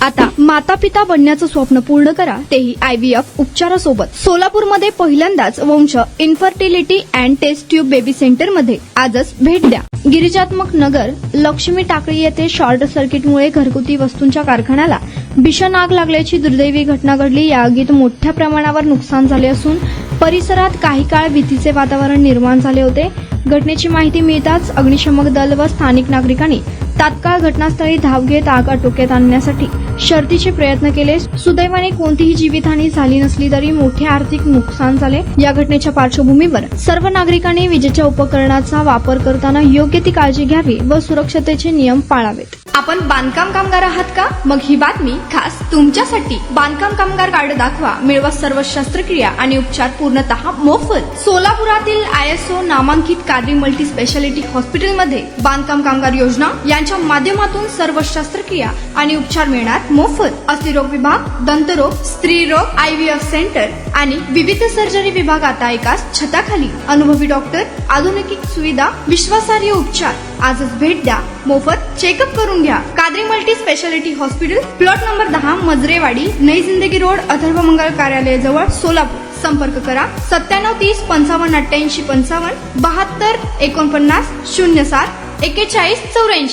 आता माता पिता बनण्याचं स्वप्न पूर्ण करा, तेही IVF उपचारासोबत. सोलापूरमध्ये पहिल्यांदाच Vansh infertility and test tube baby सेंटरमध्ये आजच भेट द्या. गिरिजात्मक नगर लक्ष्मी टाकळी येथे शॉर्ट सर्किटमुळे घरगुती वस्तूंच्या कारखान्याला भीषण आग लागल्याची दुर्दैवी घटना घडली. या आगीत मोठ्या प्रमाणावर नुकसान झाले असून परिसरात काही काळ भीतीचे वातावरण निर्माण झाले होते. घटनेची माहिती मिळताच अग्निशमक दल व स्थानिक नागरिकांनी तात्काळ घटनास्थळी धाव घेत आग आटोक्यात आणण्यासाठी शर्थीचे प्रयत्न केले. सुदैवाने कोणतीही जीवितहानी झाली नसली तरी मोठे आर्थिक नुकसान झाले. या घटनेच्या पार्श्वभूमीवर सर्व नागरिकांनी विजेच्या उपकरणाचा वापर करताना योग्य ती काळजी घ्यावी व सुरक्षतेचे नियम पाळावेत. आपण बांधकाम कामगार आहात का? मग ही बातमी खास तुमच्यासाठी. बांधकाम कामगार कार्ड दाखवा, मिळवा सर्व शस्त्रक्रिया आणि उपचार पूर्णतः मोफत. सोलापुरातील ISO नामांकित कादरी मल्टी स्पेशालिटी हॉस्पिटलमध्ये बांधकाम कामगार योजना यांच्या माध्यमातून सर्व शस्त्रक्रिया आणि उपचार मिळणार मोफत. अस्थिरोग विभाग, दंतरोग, स्त्रीरोग, IVF सेंटर आणि विविध सर्जरी विभाग आता एकाच छताखाली. अनुभवी डॉक्टर, आधुनिक सुविधा, विश्वासार्ह उपचार. आजच भेट द्या, मोफत चेकअप करून घ्या. Qadri multi speciality hospital, plot number 10, Majrewadi, नई जिंदगी रोड, अथर्व मंगल कार्यालय जवळ, सोलापूर. संपर्क करा 9730 55 88 55 72 49 07 41 84.